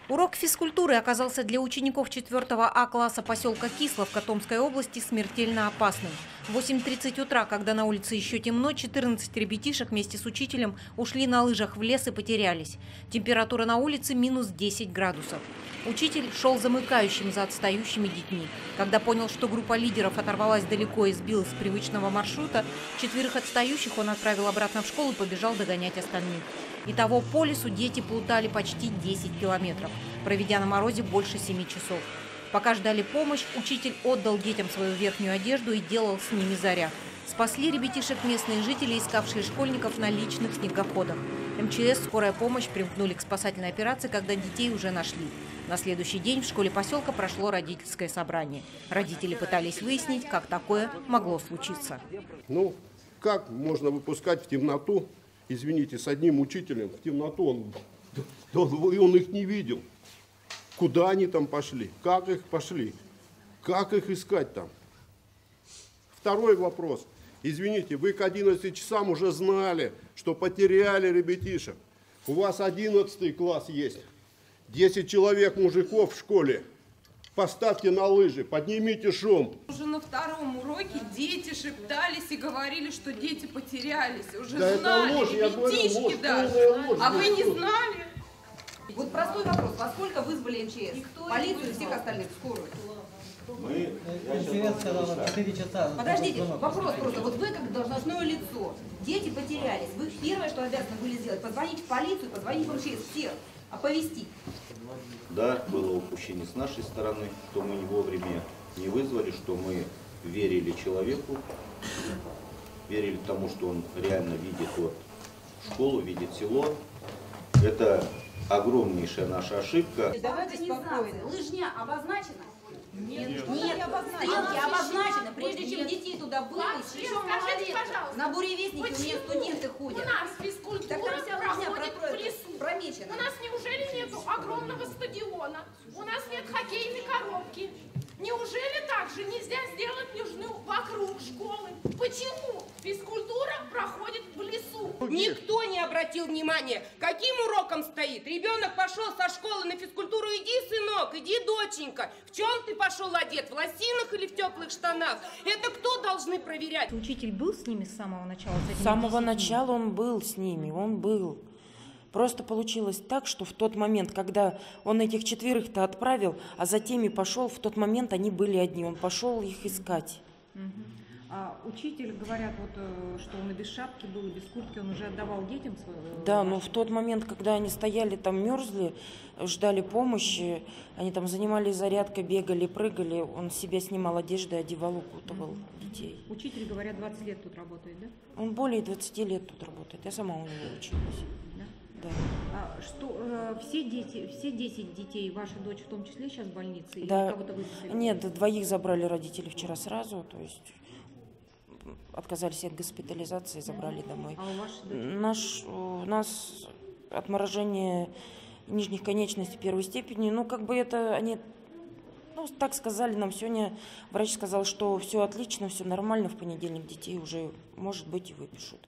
Урок физкультуры оказался для учеников 4 А класса поселка Кисловка Томской области смертельно опасным. В 8:30 утра, когда на улице еще темно, 14 ребятишек вместе с учителем ушли на лыжах в лес и потерялись. Температура на улице минус 10 градусов. Учитель шел замыкающим за отстающими детьми. Когда понял, что группа лидеров оторвалась далеко и сбилась с привычного маршрута, 4 отстающих он отправил обратно в школу и побежал догонять остальных. Итого по лесу дети плутали почти 10 километров, проведя на морозе больше 7 часов. Пока ждали помощь, учитель отдал детям свою верхнюю одежду и делал с ними заряд. Спасли ребятишек местные жители, искавшие школьников на личных снегоходах. МЧС, скорая помощь примкнули к спасательной операции, когда детей уже нашли. На следующий день в школе поселка прошло родительское собрание. Родители пытались выяснить, как такое могло случиться. Как можно выпускать в темноту, извините, с одним учителем в темноту, он их не видел. Куда они там пошли, как их пошли, как их искать там. Второй вопрос. Извините, вы к 11 часам уже знали, что потеряли ребятишек. У вас 11 класс есть. 10 человек мужиков в школе. Поставьте на лыжи, поднимите шум. Уже на втором уроке дети шептались и говорили, что дети потерялись. Уже да знали, это ложь, ребятишки даже. Ложь, а вы не знали? Вот простой вопрос. Во сколько вызвали МЧС? Полицию и всех остальных, скорую? МЧС сказала 4 часа. Подождите, вопрос просто. Вот вы как должностное лицо, дети потерялись. Вы первое, что обязаны были сделать, позвонить в полицию, позвонить в МЧС, всех, оповестить. Да, было упущение с нашей стороны, что мы не вовремя не вызвали, что мы верили человеку, верили тому, что он реально видит школу, видит село. Это огромнейшая наша ошибка. Давайте спокойно. Лыжня обозначена? Нет, стрелки обозначены. Прежде чем детей туда вывести, еще малолеток. На буревестнике у меня студенты ходят. У нас физкультура проходит в лесу. Промечена. У нас неужели нету огромного стадиона? У нас нет хоккейной коробки? Неужели также нельзя сделать лыжню вокруг школы? Почему физкультура проходит в лесу? Никто не обратил внимания, каким уроком стоит. Ребенок пошел со школы на физкультуру. Иди, сынок, иди, доченька. В чем ты пошел одет? В лосинах или в теплых штанах? Это кто должны проверять? Учитель был с ними с самого начала? С самого начала он был с ними, он был. Просто получилось так, что в тот момент, когда он этих 4-то отправил, а за теми пошел, в тот момент они были одни, он пошел их искать. А учитель, говорят, что он и без шапки был, и без куртки, он уже отдавал детям свою... Да, но в тот момент, когда они стояли там, мерзли, ждали помощи, они там занимались зарядкой, бегали, прыгали, он с себя снимал одежду, одевал, укутывал детей. Учитель, говорят, 20 лет тут работает, да? Он более 20 лет тут работает, я сама у него училась. Да. А все 10 детей, ваша дочь в том числе сейчас в больнице? Да. Или кого-то выписали? Нет, 2 забрали родители вчера сразу, то есть отказались от госпитализации, забрали домой. А у вашей дочери? У нас отморожение нижних конечностей первой степени, они, так сказали нам сегодня, врач сказал, что все отлично, все нормально, в понедельник детей уже, может быть, и выпишут.